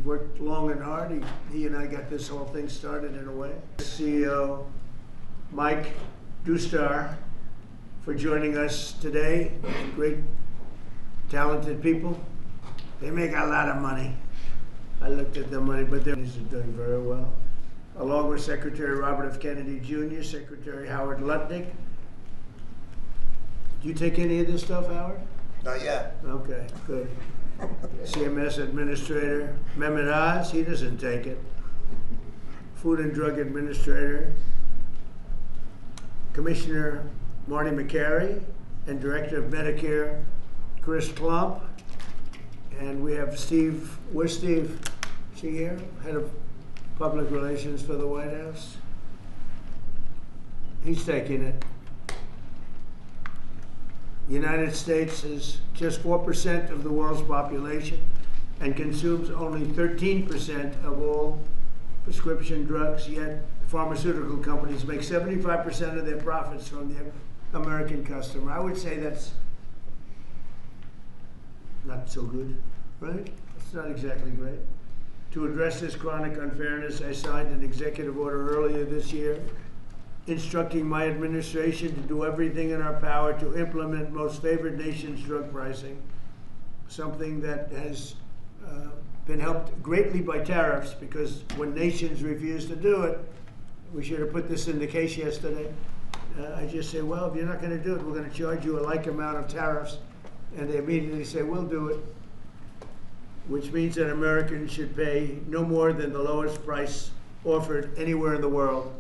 worked long and hard. He and I got this whole thing started in a way. CEO Mike Dustar for joining us today. Great, talented people. They make a lot of money. I looked at the money, but they're doing very well. Along with Secretary Robert F. Kennedy Jr., Secretary Howard Lutnick. Do you take any of this stuff, Howard? Not yet. Okay, good. CMS Administrator Mehmet Oz, he doesn't take it. Food and Drug Administrator Commissioner Marty McCary, and Director of Medicare Chris Klump. And we have Steve, where's Steve? Is he here? Head of Public Relations for the White House. He's taking it. The United States is just 4% of the world's population and consumes only 13% of all prescription drugs, yet pharmaceutical companies make 75% of their profits from the American customer. I would say that's not so good, right? It's not exactly great. To address this chronic unfairness, I signed an executive order earlier this year instructing my administration to do everything in our power to implement most favored nations drug pricing, something that has been helped greatly by tariffs, because when nations refuse to do it, we should have put this in the case yesterday. I just say, well, if you're not going to do it, we're going to charge you a like amount of tariffs. And they immediately say, we'll do it, which means that Americans should pay no more than the lowest price offered anywhere in the world.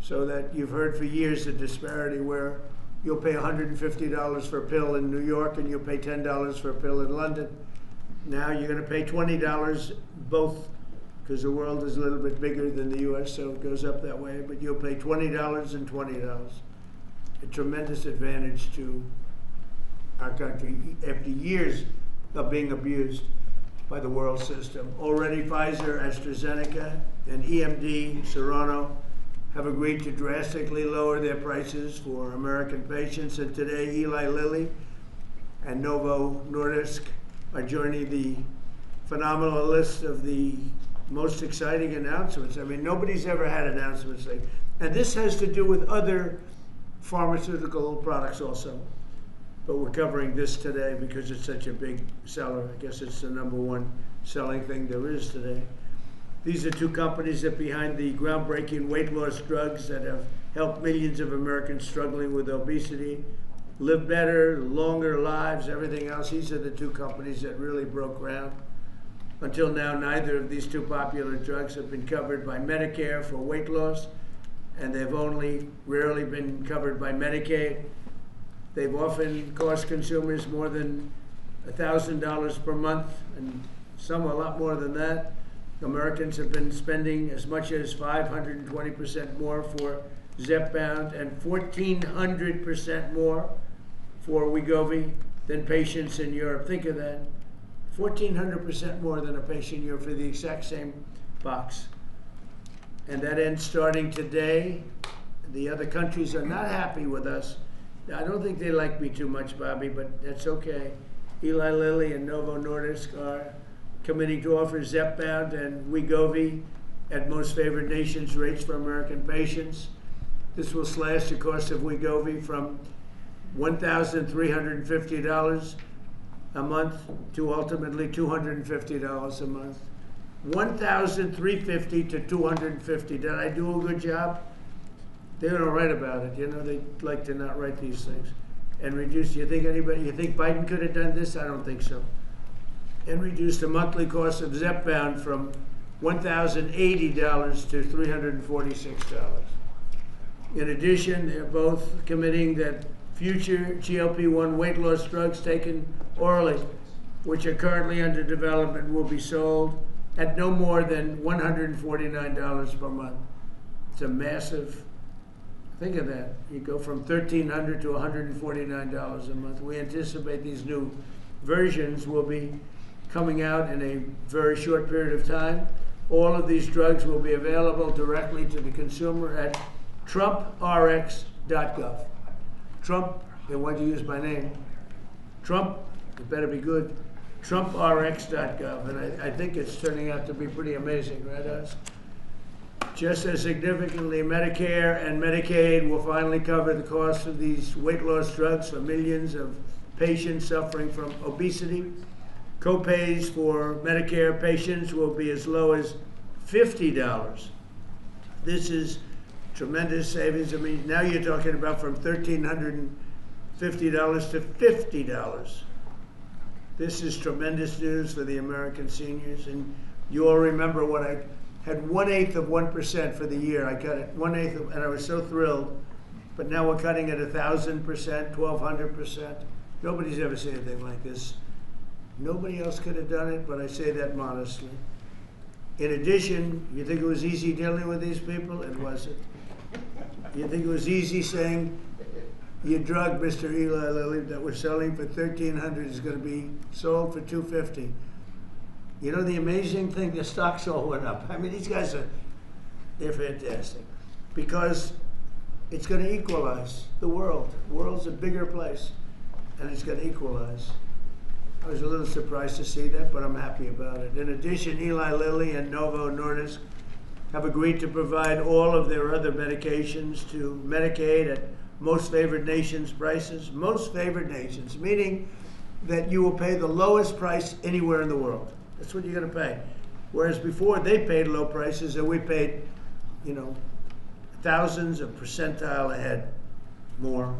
So that you've heard for years the disparity where you'll pay $150 for a pill in New York and you'll pay $10 for a pill in London. Now you're going to pay $20 both, because the world is a little bit bigger than the US, so it goes up that way, but you'll pay $20 and $20. A tremendous advantage to our country after years of being abused by the world system. Already Pfizer, AstraZeneca, and EMD, Serrano, have agreed to drastically lower their prices for American patients, and today Eli Lilly and Novo Nordisk are joining the phenomenal list of the most exciting announcements. I mean, nobody's ever had announcements like, and this has to do with other pharmaceutical products also. But we're covering this today because it's such a big seller. I guess it's the #1 selling thing there is today. These are two companies that behind the groundbreaking weight loss drugs that have helped millions of Americans struggling with obesity live better, longer lives, everything else. These are the two companies that really broke ground. Until now, neither of these two popular drugs have been covered by Medicare for weight loss, and they've only rarely been covered by Medicaid. They've often cost consumers more than $1,000 per month, and some a lot more than that. Americans have been spending as much as 520% more for Zepbound and 1,400% more for Wegovy than patients in Europe. Think of that. 1,400% more than a patient in Europe for the exact same box. And that ends starting today. The other countries are not happy with us. I don't think they like me too much, Bobby, but that's okay. Eli Lilly and Novo Nordisk are committing to offer Zepbound and Wegovy at most favored nations rates for American patients. This will slash the cost of Wegovy from $1,350 a month to ultimately $250 a month. $1,350 to $250. Did I do a good job? They don't write about it. You know, they like to not write these things. And reduce, you think Biden could have done this? I don't think so. And reduce the monthly cost of Zepbound from $1,080 to $346. In addition, they're both committing that future GLP-1 weight loss drugs taken orally, which are currently under development, will be sold at no more than $149 per month. It's a massive, think of that. You go from $1,300 to $149 a month. We anticipate these new versions will be coming out in a very short period of time. All of these drugs will be available directly to the consumer at trumprx.gov. Trump, they want to use my name. Trump, it better be good. TrumpRx.gov, and I think it's turning out to be pretty amazing, right, Oz? Just as significantly, Medicare and Medicaid will finally cover the cost of these weight loss drugs for millions of patients suffering from obesity. Co-pays for Medicare patients will be as low as $50. This is tremendous savings. I mean, now you're talking about from $1,350 to $50. This is tremendous news for the American seniors. And you all remember when I had 1/8 of 1% for the year. I cut it 1/8, and I was so thrilled. But now we're cutting it 1,000%, 1,200%. Nobody's ever seen anything like this. Nobody else could have done it, but I say that modestly. In addition, you think it was easy dealing with these people? It wasn't. You think it was easy saying your drug, Mr. Eli Lilly, that we're selling for $1,300 is going to be sold for $250. You know the amazing thing, the stocks all went up. I mean, these guys they're fantastic. Because it's going to equalize the world. The world's a bigger place, and it's going to equalize. I was a little surprised to see that, but I'm happy about it. In addition, Eli Lilly and Novo Nordisk have agreed to provide all of their other medications to Medicaid at most favored nations prices. Most favored nations, meaning that you will pay the lowest price anywhere in the world. That's what you're going to pay. Whereas before they paid low prices and we paid, you know, thousands of percentile ahead more.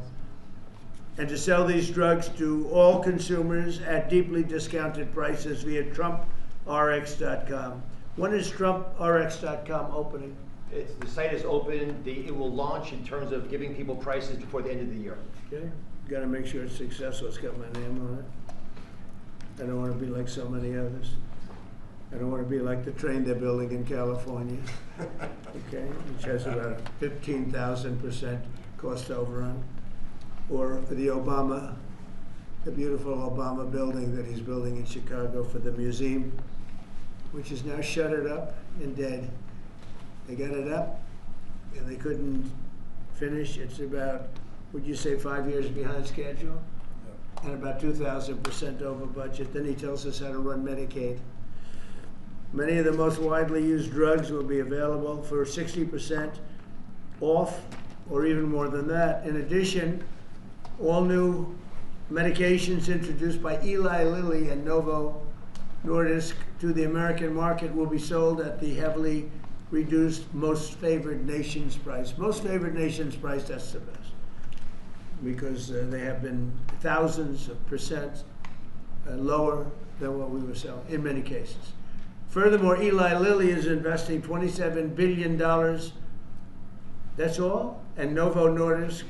And to sell these drugs to all consumers at deeply discounted prices via TrumpRx.com. When is TrumpRx.com opening? The site is open. It will launch in terms of giving people prices before the end of the year. Okay, got to make sure it's successful. It's got my name on it. I don't want to be like so many others. I don't want to be like the train they're building in California, okay, which has about a 15,000% cost overrun. Or the beautiful Obama building that he's building in Chicago for the museum, which is now shuttered up and dead. They got it up, and they couldn't finish. It's about, would you say, 5 years behind schedule? And about 2,000% over budget. Then he tells us how to run Medicaid. Many of the most widely used drugs will be available for 60% off, or even more than that. In addition, all new medications introduced by Eli Lilly and Novo Nordisk to the American market will be sold at the heavily reduced most favored nations price. Most favored nations price, that's the best, because they have been thousands of percent lower than what we were selling in many cases. Furthermore, Eli Lilly is investing $27 billion. That's all? And Novo Nordisk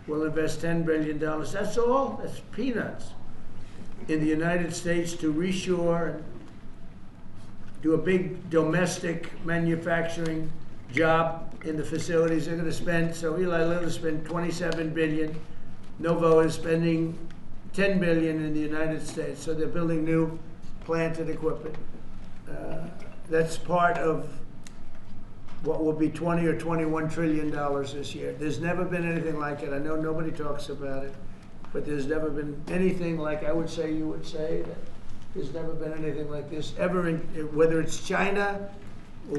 will invest $10 billion. That's all? That's peanuts. In the United States to reshore and do a big domestic manufacturing job in the facilities they're going to spend. So Eli Lilly spent $27 billion. Novo is spending $10 billion in the United States. So they're building new plant and equipment. That's part of what will be $20 or $21 trillion this year. There's never been anything like it. I know nobody talks about it, but there's never been anything like, I would say, you would say, that there's never been anything like this ever, whether it's China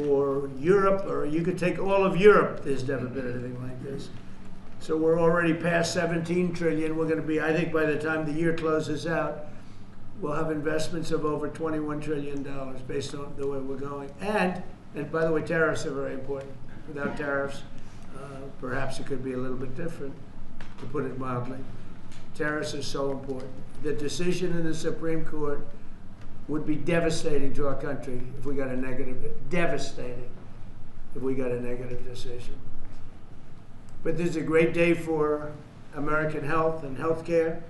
or Europe, or you could take all of Europe, there's never been anything like this. So we're already past 17 trillion. We're going to be, I think by the time the year closes out, we'll have investments of over $21 trillion based on the way we're going. And by the way, tariffs are very important. Without tariffs, perhaps it could be a little bit different, to put it mildly. Tariffs are so important. The decision in the Supreme Court would be devastating to our country if we got a negative, devastating if we got a negative decision. But this is a great day for American health and healthcare,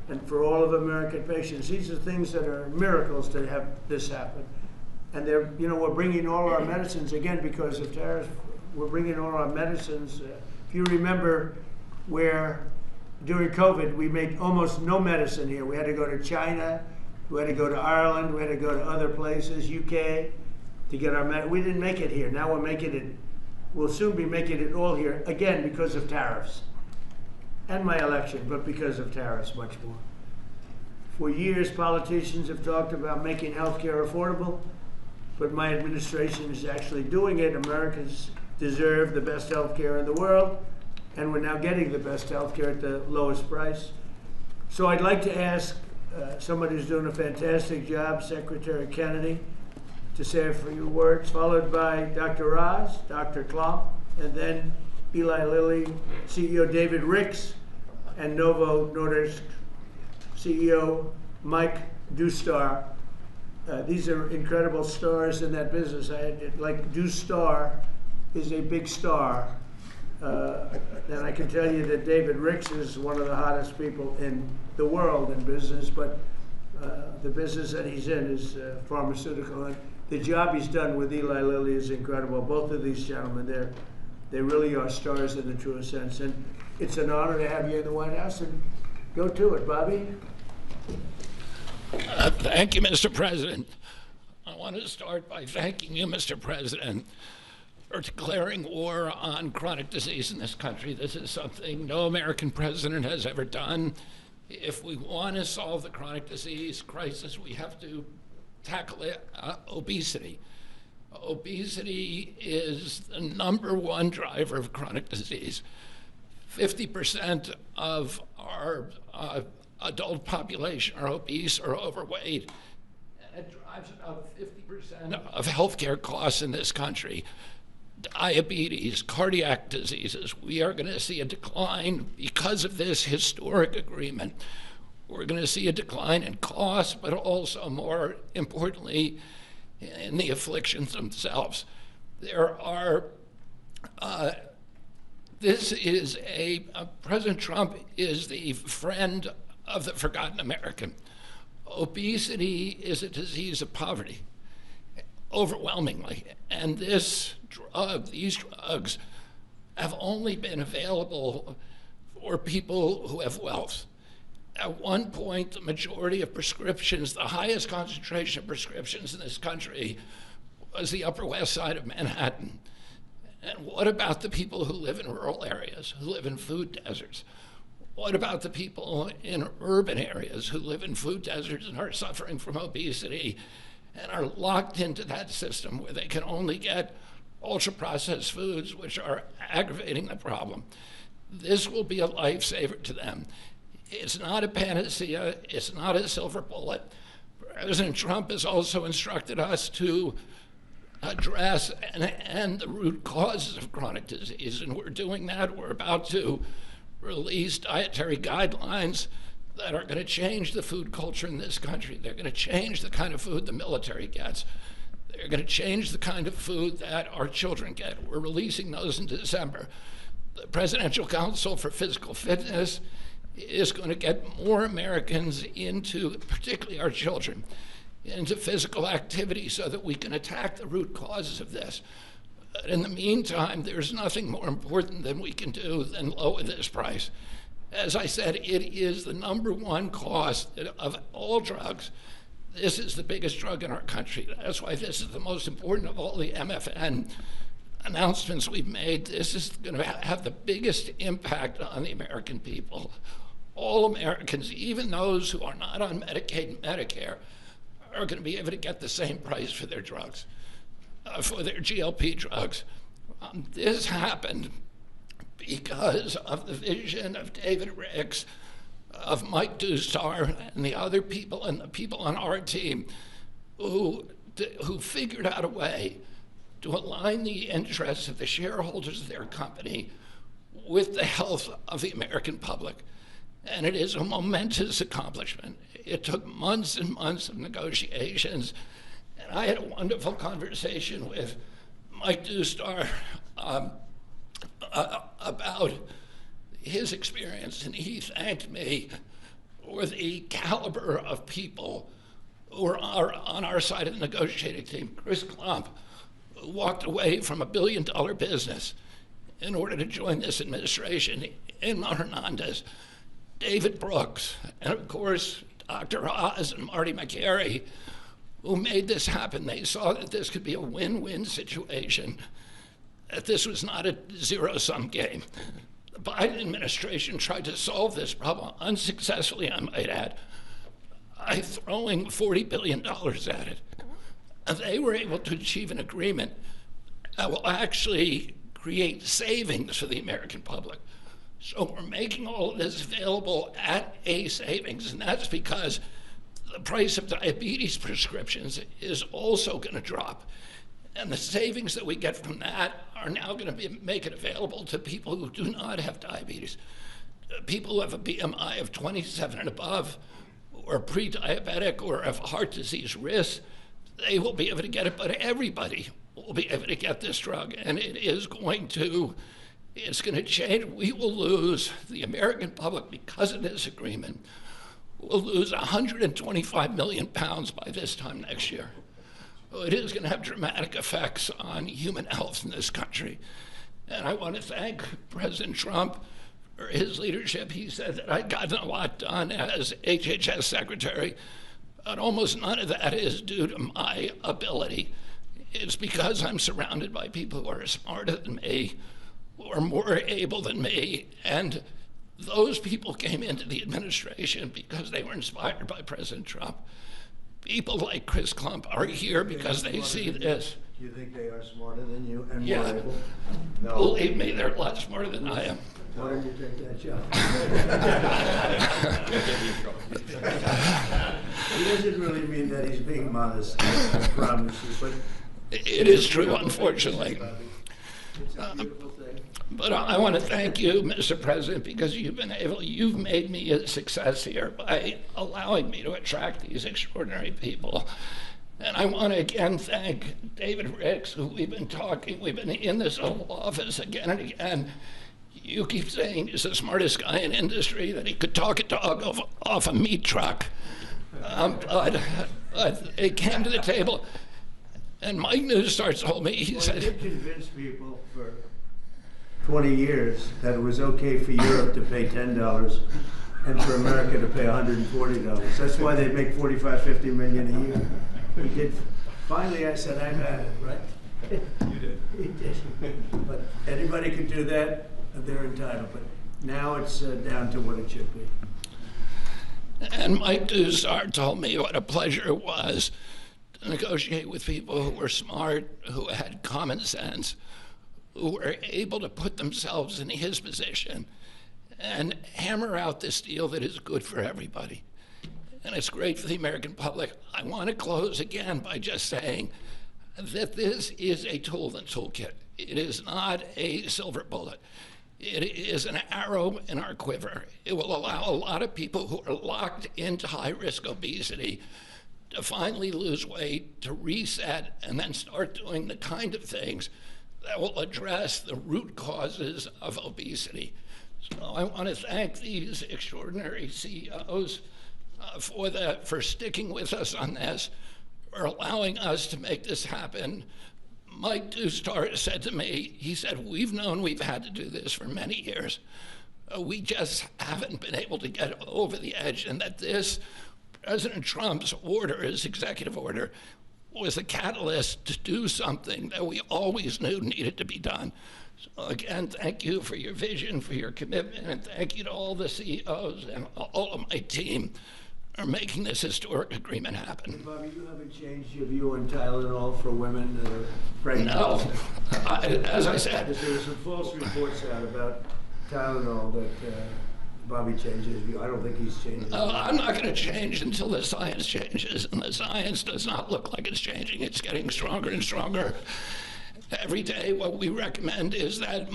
and for all of American patients. These are things that are miracles to have this happen. And they're, you know, we're bringing all our medicines, again, because of tariffs, we're bringing all our medicines. If you remember where during COVID, we made almost no medicine here. We had to go to China, we had to go to Ireland, we had to go to other places, UK, to get our medicine. We didn't make it here. Now we're making it, we'll soon be making it all here, again, because of tariffs. And my election, but because of tariffs much more. For years, politicians have talked about making health care affordable, but my administration is actually doing it. Americans deserve the best health care in the world, and we're now getting the best health care at the lowest price. So I'd like to ask somebody who's doing a fantastic job, Secretary Kennedy, to say a few words, followed by Dr. Oz, Dr. Klump, and then Eli Lilly, CEO David Ricks, and Novo Nordisk CEO Mike Dustar. These are incredible stars in that business. Like Dustar is a big star. And I can tell you that David Ricks is one of the hottest people in the world in business, but the business that he's in is pharmaceutical. And the job he's done with Eli Lilly is incredible. Both of these gentlemen, they really are stars in the truest sense. And it's an honor to have you in the White House. And go to it, Bobby. Thank you, Mr. President. I want to start by thanking you, Mr. President, for declaring war on chronic disease in this country. This is something no American president has ever done. If we want to solve the chronic disease crisis, we have to tackle obesity. Obesity is the #1 driver of chronic disease. 50% of our adult population are obese or overweight, and it drives about 50% of healthcare costs in this country. Diabetes, cardiac diseases, we are going to see a decline because of this historic agreement. We're going to see a decline in costs, but also, more importantly, in the afflictions themselves. President Trump is the friend of the forgotten American. Obesity is a disease of poverty, overwhelmingly. And these drugs have only been available for people who have wealth. At one point, the majority of prescriptions, the highest concentration of prescriptions in this country, was the Upper West Side of Manhattan. And what about the people who live in rural areas, who live in food deserts? What about the people in urban areas who live in food deserts and are suffering from obesity and are locked into that system where they can only get ultra-processed foods, which are aggravating the problem? This will be a lifesaver to them. It's not a panacea. It's not a silver bullet. President Trump has also instructed us to address and end the root causes of chronic disease, and we're doing that. We're about to release dietary guidelines that are going to change the food culture in this country. They're going to change the kind of food the military gets. They're going to change the kind of food that our children get. We're releasing those in December. The Presidential Council for Physical Fitness is going to get more Americans into, particularly our children, into physical activity so that we can attack the root causes of this. But in the meantime, there's nothing more important than we can do than lower this price. As I said, it is the #1 cost of all drugs. This is the biggest drug in our country. That's why this is the most important of all the MFN announcements we've made. This is going to have the biggest impact on the American people. All Americans, even those who are not on Medicaid and Medicare, are going to be able to get the same price for their drugs, for their GLP drugs. This happened because of the vision of David Ricks, of Mike Dustar, and the other people, and the people on our team who figured out a way to align the interests of the shareholders of their company with the health of the American public. And it is a momentous accomplishment. It took months and months of negotiations. And I had a wonderful conversation with Mike Dustar about his experience, and he thanked me for the caliber of people who are on our side of the negotiating team. Chris Klump, who walked away from $1 billion business in order to join this administration, Emma Hernandez, David Brooks, and of course, Dr. Oz and Marty McGarry, who made this happen. They saw that this could be a win-win situation, that this was not a zero-sum game. The Biden administration tried to solve this problem unsuccessfully, I might add. by throwing $40 billion at it. And they were able to achieve an agreement that will actually create savings for the American public. So we're making all of this available at a savings, and that's because the price of diabetes prescriptions is also going to drop. And the savings that we get from that are now going to make it available to people who do not have diabetes. People who have a BMI of 27 and above, or pre-diabetic, or have heart disease risk, they will be able to get it, but everybody will be able to get this drug, and it's going to change. We will lose, the American public, because of this agreement, will lose 125 million pounds by this time next year. It is going to have dramatic effects on human health in this country. And I want to thank President Trump for his leadership. He said that I'd gotten a lot done as HHS secretary, but almost none of that is due to my ability. It's because I'm surrounded by people who are smarter than me, who are more able than me, and those people came into the administration because they were inspired by President Trump. People like Chris Klump are here because they see this. Do you think they are smarter than you and Yeah. more able? No. Believe me, they're a lot smarter than I am. Why don't you take that job? He doesn't really mean that he's being modest, I promise you, but It is true, unfortunately. it's a beautiful thing. But I want to thank you, Mr. President, because you've made me a success here by allowing me to attract these extraordinary people. And I want to again thank David Ricks, who we've been in this Oval Office again and again. You keep saying he's the smartest guy in industry, that he could talk a dog off a meat truck. But it came to the table, and Mike Newstar told me, he Well, said, you convinced people for 20 years that it was okay for Europe to pay $10 and for America to pay $140. That's why they make 45, 50 million a year. He did. Finally, I said, I've had it, right? You did. He did. But anybody could do that, they're entitled. But now it's down to what it should be. and Mike Newstar told me what a pleasure it was to negotiate with people who were smart, who had common sense, who were able to put themselves in his position and hammer out this deal that is good for everybody. And it's great for the American public. I want to close again by just saying that this is a tool in the toolkit. It is not a silver bullet. It is an arrow in our quiver. It will allow a lot of people who are locked into high-risk obesity to finally lose weight, to reset, and then start doing the kind of things that will address the root causes of obesity. So I want to thank these extraordinary CEOs for sticking with us on this, for allowing us to make this happen. Mike Newstar said to me, he said, we've known we've had to do this for many years. We just haven't been able to get over the edge, and that this, President Trump's order, his executive order, was a catalyst to do something that we always knew needed to be done. So again, thank you for your vision, for your commitment, and thank you to all the CEOs and all of my team for making this historic agreement happen. Bobby, you haven't changed your view on Tylenol for women that are pregnant? No, as I said, There were some false reports out about Tylenol that Bobby changed his view. I don't think he's changed his view. I'm not going to change until the science changes, and the science does not look like it's changing. It's getting stronger and stronger. Every day, what we recommend is that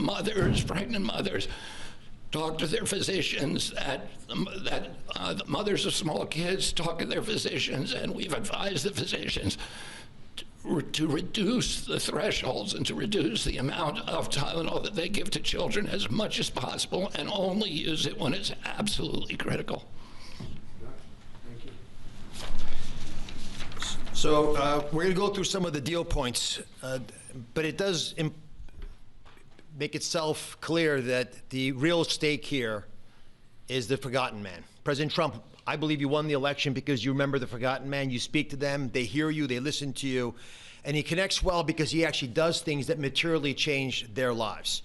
pregnant mothers, talk to their physicians, that the mothers of small kids talk to their physicians, and we've advised the physicians to reduce the thresholds and to reduce the amount of Tylenol that they give to children as much as possible, and only use it when it's absolutely critical. Thank you. So we're going to go through some of the deal points, but it does make itself clear that the real stake here is the forgotten man. President Trump, I believe you won the election because you remember the forgotten man. You speak to them, they hear you, they listen to you, and he connects well because he actually does things that materially change their lives.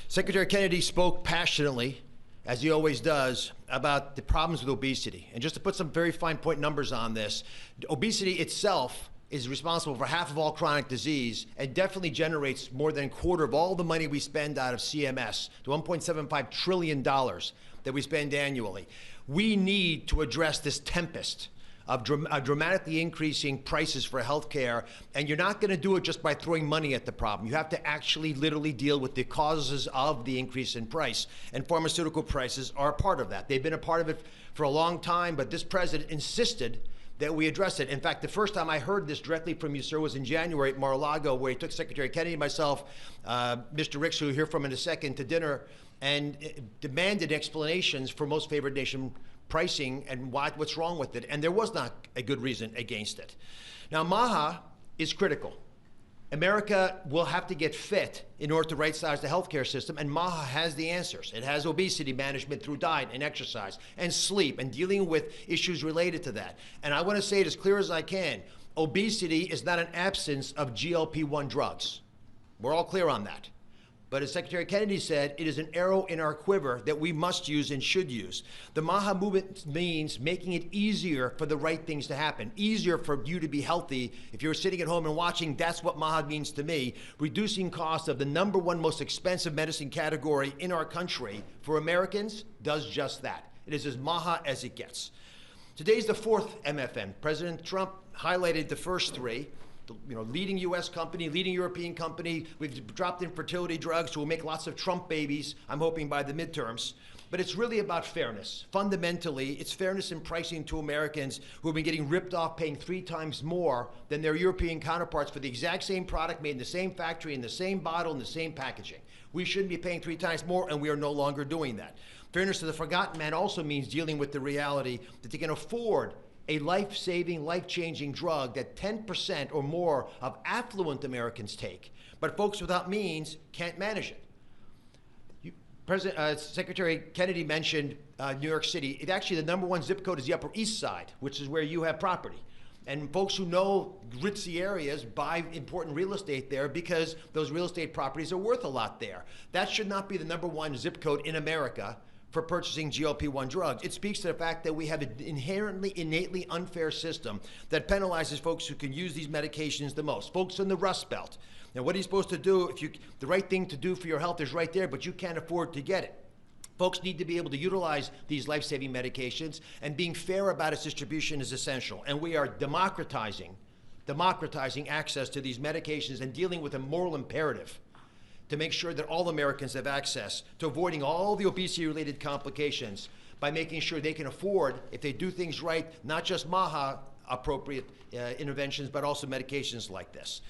Secretary Kennedy spoke passionately as he always does, about the problems with obesity. And just to put some very fine point numbers on this, obesity itself is responsible for half of all chronic disease and definitely generates more than a quarter of all the money we spend out of CMS, the $1.75 trillion that we spend annually. We need to address this tempest of dramatically increasing prices for healthcare, and you're not going to do it just by throwing money at the problem. You have to actually literally deal with the causes of the increase in price, and pharmaceutical prices are a part of that. They've been a part of it for a long time, but this president insisted that we address it. In fact, the first time I heard this directly from you, sir, was in January at Mar-a-Lago, where he took Secretary Kennedy and myself, Mr. Ricks, who you'll hear from in a second, to dinner, and demanded explanations for most favored nation pricing and what's wrong with it. And there was not a good reason against it. Now, MAHA is critical. America will have to get fit in order to right-size the healthcare system, and MAHA has the answers. It has obesity management through diet and exercise and sleep and dealing with issues related to that. And I want to say it as clear as I can. Obesity is not an absence of GLP-1 drugs. We're all clear on that. But as Secretary Kennedy said, it is an arrow in our quiver that we must use and should use. The MAHA movement means making it easier for the right things to happen, easier for you to be healthy. If you're sitting at home and watching, that's what MAHA means to me. Reducing costs of the #1 most expensive medicine category in our country for Americans does just that. It is as MAHA as it gets. Today's the 4th MFN. President Trump highlighted the first 3. Leading U.S. company, leading European company. We've dropped in fertility drugs, so we'll make lots of Trump babies, I'm hoping, by the midterms. But it's really about fairness. Fundamentally, it's fairness in pricing to Americans who have been getting ripped off paying 3 times more than their European counterparts for the exact same product made in the same factory, in the same bottle, in the same packaging. We shouldn't be paying 3 times more, and we are no longer doing that. Fairness to the forgotten man also means dealing with the reality that they can afford a life-saving, life-changing drug that 10% or more of affluent Americans take, but folks without means can't manage it. Secretary Kennedy mentioned New York City. Actually, the #1 zip code is the Upper East Side, which is where you have property. And folks who know ritzy areas buy important real estate there because those real estate properties are worth a lot there. That should not be the #1 zip code in America for purchasing GLP-1 drugs. It speaks to the fact that we have an inherently, innately unfair system that penalizes folks who can use these medications the most, folks in the Rust Belt. Now, what are you supposed to do the right thing to do for your health is right there, but you can't afford to get it. Folks need to be able to utilize these life-saving medications, and being fair about its distribution is essential. And we are democratizing access to these medications and dealing with a moral imperative to make sure that all Americans have access to avoiding all the obesity-related complications by making sure they can afford, if they do things right, not just MAHA-appropriate interventions, but also medications like this.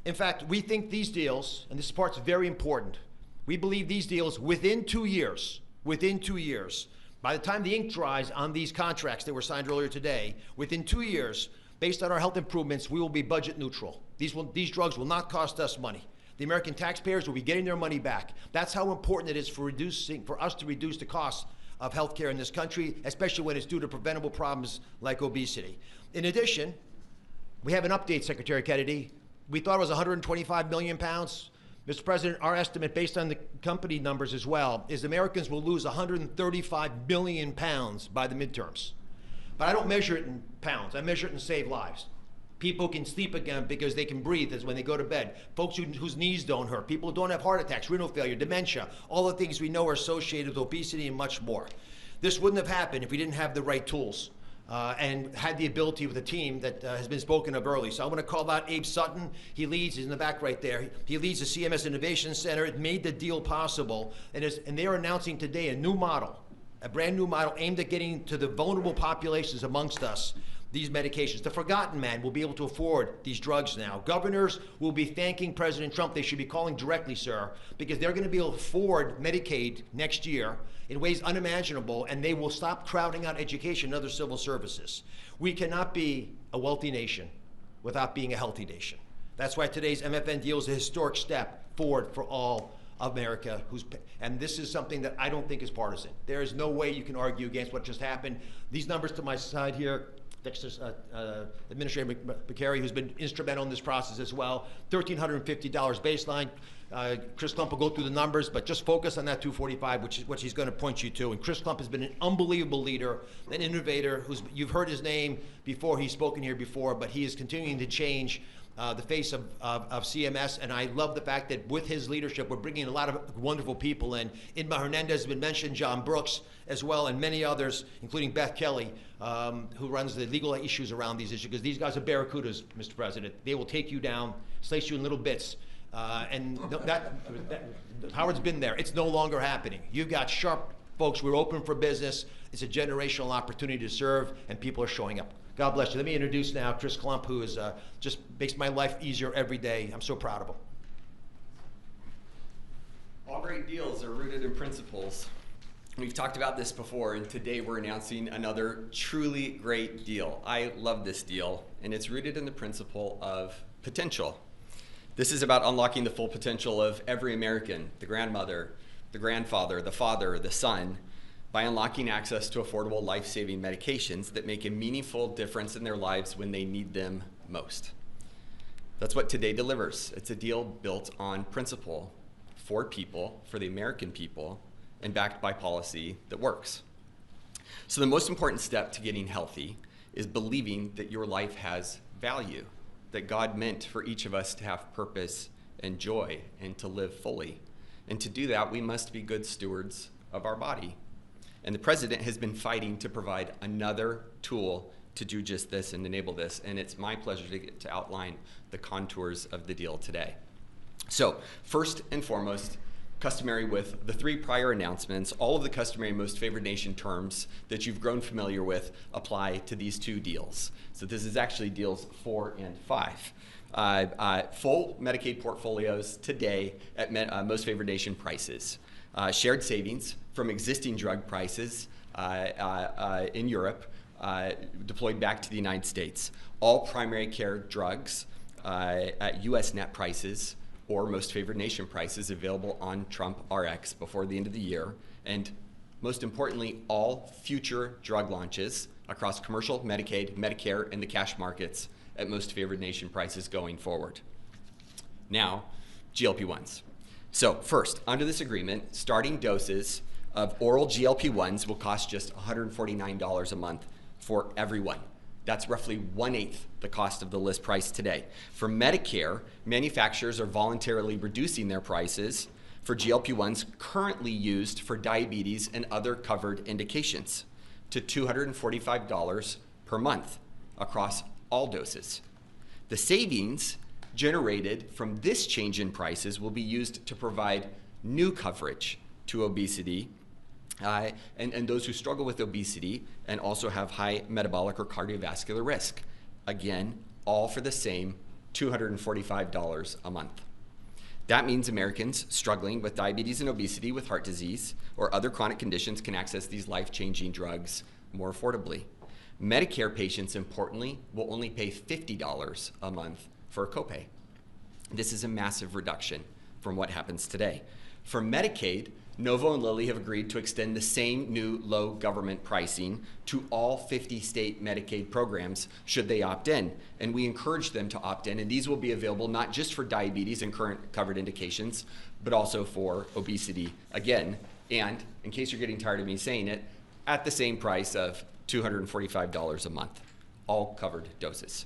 In fact, we think these deals, and this part's very important, we believe these deals within 2 years, by the time the ink dries on these contracts that were signed earlier today, within 2 years, based on our health improvements, we will be budget neutral. These drugs will not cost us money. The American taxpayers will be getting their money back. That's how important it is for us to reduce the cost of healthcare in this country, especially when it's due to preventable problems like obesity. In addition, we have an update, Secretary Kennedy. We thought it was 125 million pounds. Mr. President, our estimate, based on the company numbers as well, is Americans will lose 135 billion pounds by the midterms. But I don't measure it in pounds. I measure it in saved lives. People can sleep again because they can breathe as when they go to bed. Folks whose knees don't hurt. People who don't have heart attacks, renal failure, dementia, all the things we know are associated with obesity and much more. This wouldn't have happened if we didn't have the right tools and had the ability with a team that has been spoken of early. So I want to call out Abe Sutton. He's in the back right there. He leads the CMS Innovation Center. It made the deal possible. And they are announcing today a new model, a brand new model aimed at getting to the vulnerable populations amongst us these medications. The forgotten man will be able to afford these drugs now. Governors will be thanking President Trump. They should be calling directly, sir, because they're going to be able to afford Medicaid next year in ways unimaginable, and they will stop crowding out education and other civil services. We cannot be a wealthy nation without being a healthy nation. That's why today's MFN deal is a historic step forward for all of America, and this is something that I don't think is partisan. There is no way you can argue against what just happened. These numbers to my side here, Administrator McCary, who's been instrumental in this process as well. $1,350 baseline. Chris Klump will go through the numbers, but just focus on that 245, which is what she's going to point you to. And Chris Klump has been an unbelievable leader, an innovator. You've heard his name before. He's spoken here before, but he is continuing to change the face of CMS, and I love the fact that with his leadership, we're bringing a lot of wonderful people in. Inma Hernandez has been mentioned, John Brooks as well, and many others, including Beth Kelly, who runs the legal issues around these issues, because these guys are barracudas, Mr. President. They will take you down, slice you in little bits. Howard's been there. It's no longer happening. You've got sharp folks. We're open for business. It's a generational opportunity to serve, and people are showing up. God bless you. Let me introduce now Chris Klump, who is just makes my life easier every day. I'm so proud of him. All great deals are rooted in principles. We've talked about this before, and today we're announcing another truly great deal. I love this deal, and it's rooted in the principle of potential. This is about unlocking the full potential of every American, the grandmother, the grandfather, the father, the son, by unlocking access to affordable life-saving medications that make a meaningful difference in their lives when they need them most. That's what today delivers. It's a deal built on principle for people, for the American people, and backed by policy that works. So the most important step to getting healthy is believing that your life has value, that God meant for each of us to have purpose and joy and to live fully. And to do that, we must be good stewards of our body. And the president has been fighting to provide another tool to do just this and enable this. And it's my pleasure to get to outline the contours of the deal today. So first and foremost, customary with the three prior announcements, all of the customary most favored nation terms that you've grown familiar with apply to these two deals. So this is actually deals 4 and 5. Full Medicaid portfolios today at most favored nation prices. Shared savings from existing drug prices in Europe deployed back to the United States. All primary care drugs at U.S. net prices or most favored nation prices available on Trump RX before the end of the year. And most importantly, all future drug launches across commercial, Medicaid, Medicare, and the cash markets at most favored nation prices going forward. Now, GLP-1s. So first, under this agreement, starting doses of oral GLP-1s will cost just $149 a month for everyone. That's roughly 1/8 the cost of the list price today. For Medicare, manufacturers are voluntarily reducing their prices for GLP-1s currently used for diabetes and other covered indications to $245 per month across all doses. The savings generated from this change in prices will be used to provide new coverage to obesity and those who struggle with obesity and also have high metabolic or cardiovascular risk. Again, all for the same $245 a month. That means Americans struggling with diabetes and obesity, with heart disease, or other chronic conditions can access these life-changing drugs more affordably. Medicare patients, importantly, will only pay $50 a month for a copay. This is a massive reduction from what happens today. For Medicaid, Novo and Lilly have agreed to extend the same new low government pricing to all 50 state Medicaid programs should they opt in. And we encourage them to opt in, and these will be available not just for diabetes and current covered indications, but also for obesity, again, and in case you're getting tired of me saying it, at the same price of $245 a month, all covered doses.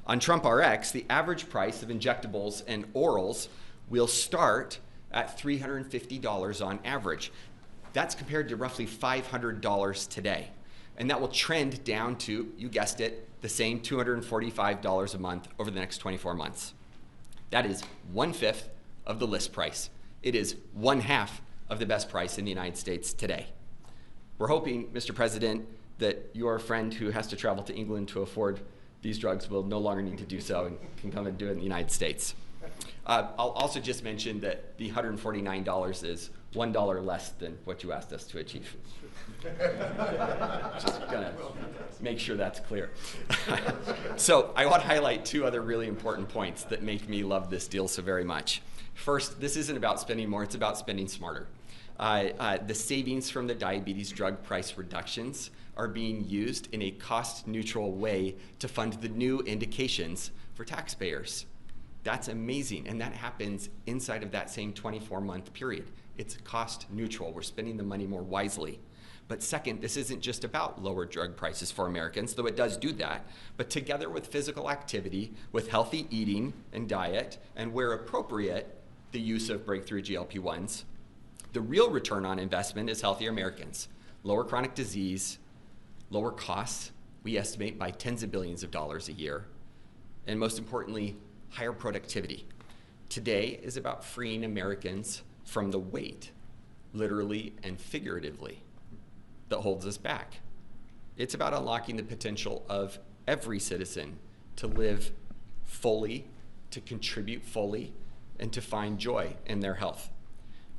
On Trump RX, the average price of injectables and orals will start at $350 on average. That's compared to roughly $500 today. And that will trend down to, you guessed it, the same $245 a month over the next 24 months. That is 1/5 of the list price. It is 1/2 of the best price in the United States today. We're hoping, Mr. President, that your friend who has to travel to England to afford these drugs will no longer need to do so and can come and do it in the United States. I'll also just mention that the $149 is $1 less than what you asked us to achieve. Just gonna make sure that's clear. So I want to highlight two other really important points that make me love this deal so very much. First, this isn't about spending more, it's about spending smarter. The savings from the diabetes drug price reductions are being used in a cost-neutral way to fund the new indications for taxpayers. That's amazing, and that happens inside of that same 24-month period. It's cost-neutral. We're spending the money more wisely. But second, this isn't just about lower drug prices for Americans, though it does do that, but together with physical activity, with healthy eating and diet, and where appropriate, the use of breakthrough GLP-1s, the real return on investment is healthier Americans, lower chronic disease, lower costs, we estimate by tens of billions of dollars a year, and most importantly, higher productivity. Today is about freeing Americans from the weight, literally and figuratively, that holds us back. It's about unlocking the potential of every citizen to live fully, to contribute fully, and to find joy in their health.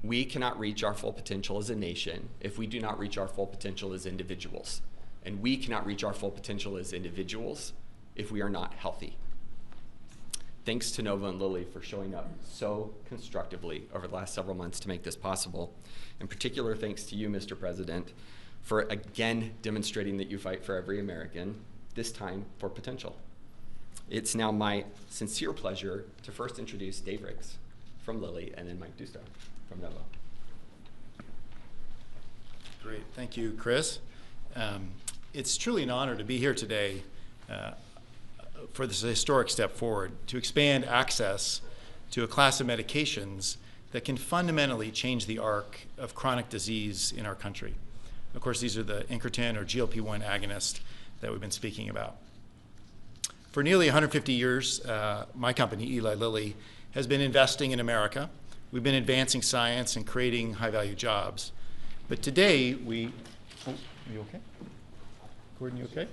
We cannot reach our full potential as a nation if we do not reach our full potential as individuals. And we cannot reach our full potential as individuals if we are not healthy. Thanks to Nova and Lilly for showing up so constructively over the last several months to make this possible. In particular, thanks to you, Mr. President, for again demonstrating that you fight for every American, this time for potential. It's now my sincere pleasure to first introduce Dave Ricks from Lilly and then Mike Dusto from Nova. Great, thank you, Chris. It's truly an honor to be here today for this historic step forward to expand access to a class of medications that can fundamentally change the arc of chronic disease in our country. Of course, these are the incretin or GLP-1 agonists that we've been speaking about. For nearly 150 years, my company, Eli Lilly, has been investing in America. We've been advancing science and creating high-value jobs. But today, oh, you okay? Gordon, you okay?